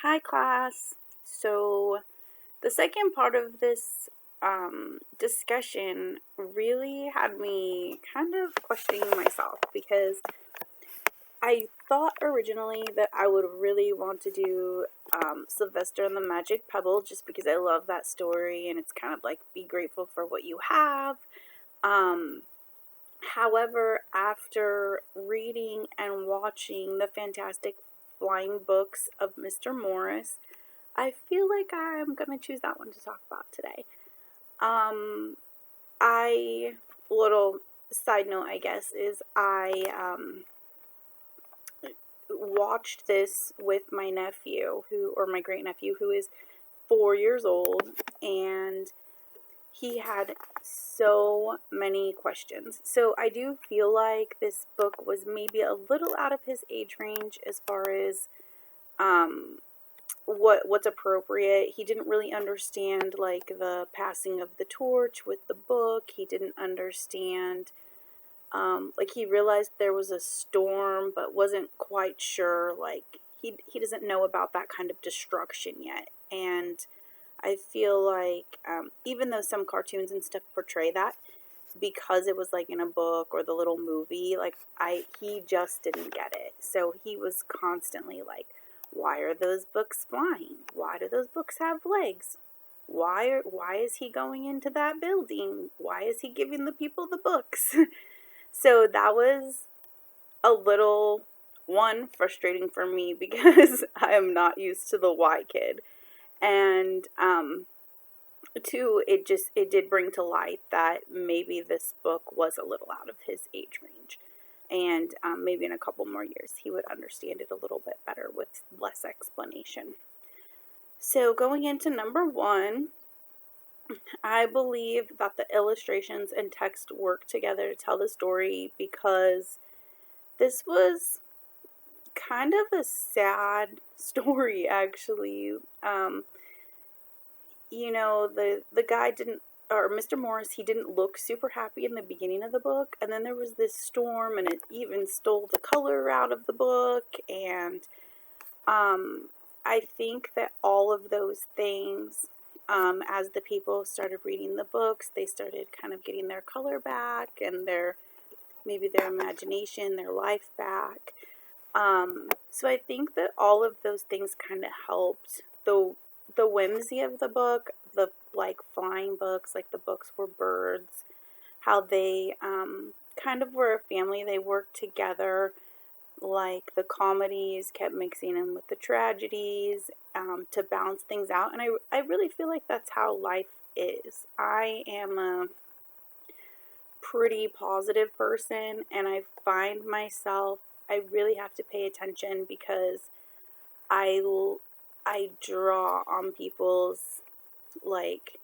Hi, class. So, the second part of this discussion really had me kind of questioning myself because I thought originally that I would really want to do Sylvester and the Magic Pebble just because I love that story and it's kind of like be grateful for what you have. Um, However, after reading and watching the fantastic flying books of Mr. Morris, I feel like I'm gonna choose that one to talk about today. Um, I little side note, I guess, is I watched this with my nephew, my great nephew, who is 4 years old, and he had so many questions. So I do feel like this book was maybe a little out of his age range as far as um what's appropriate. He didn't really understand like the passing of the torch with the book. He didn't understand like he realized there was a storm but wasn't quite sure, like he doesn't know about that kind of destruction yet. And I feel like even though some cartoons and stuff portray that, because it was like in a book or the little movie, like he just didn't get it. So he was constantly like, why are those books flying? Why do those books have legs? Why is he going into that building? Why is he giving the people the books? So that was a little one frustrating for me because I am not used to the why kid. And two, it did bring to light that maybe this book was a little out of his age range, and maybe in a couple more years he would understand it a little bit better with less explanation. So going into number one, I believe that the illustrations and text work together to tell the story because this was kind of a sad story, actually. The guy didn't, or Mr. Morris, he didn't look super happy in the beginning of the book, and then there was this storm, and it even stole the color out of the book, and I think that all of those things, as the people started reading the books, they started kind of getting their color back, and maybe their imagination, their life back. So I think that all of those things kind of helped the whimsy of the book, the like flying books, like the books were birds, how they kind of were a family. They worked together, like the comedies kept mixing in with the tragedies to balance things out. And I really feel like that's how life is. I am a pretty positive person, and I find myself, I really have to pay attention because I draw on people's like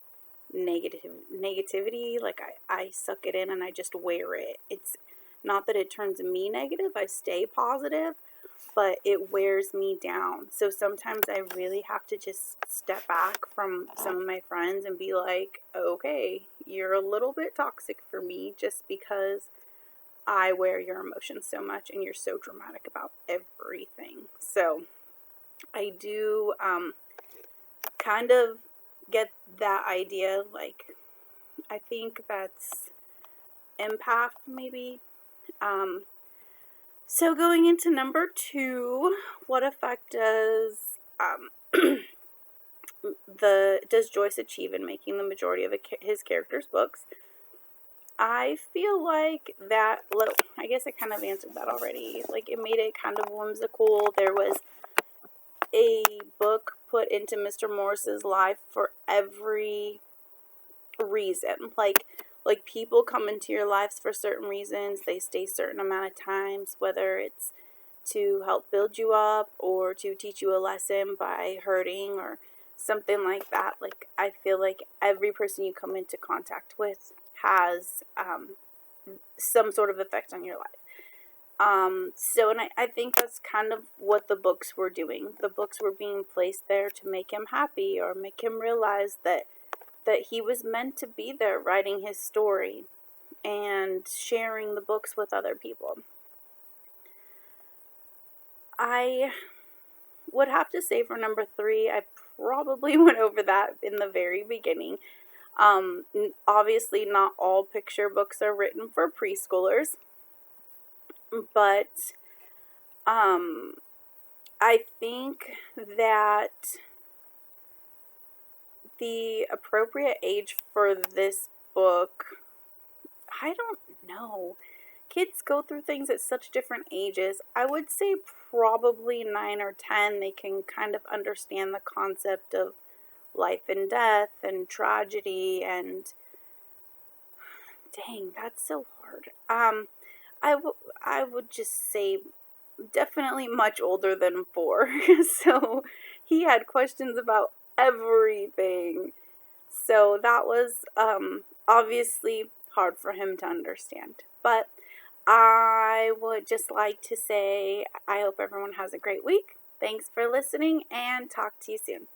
negativity. Like I suck it in and I just wear it. It's not that it turns me negative, I stay positive, but it wears me down. So sometimes I really have to just step back from some of my friends and be like, okay, you're a little bit toxic for me just because I wear your emotions so much and you're so dramatic about everything. So I do kind of get that idea. Like, I think that's empath, maybe. So going into number two, what effect does Joyce achieve in making the majority of his characters' books? I feel like that, I guess I kind of answered that already. Like, it made it kind of whimsical. There was a book put into Mr. Morris's life for every reason. Like people come into your lives for certain reasons. They stay a certain amount of times, whether it's to help build you up or to teach you a lesson by hurting or something like that. Like, I feel like every person you come into contact with has some sort of effect on your life. And I think that's kind of what the books were doing. The books were being placed there to make him happy or make him realize that he was meant to be there writing his story and sharing the books with other people. I would have to say for number 3, I probably went over that in the very beginning. Obviously, not all picture books are written for preschoolers, but I think that the appropriate age for this book, I don't know. Kids go through things at such different ages. I would say probably 9 or 10, they can kind of understand the concept of life and death and tragedy and dang, that's so hard. I would just say definitely much older than 4. So he had questions about everything. So that was obviously hard for him to understand. But I would just like to say I hope everyone has a great week. Thanks for listening and talk to you soon.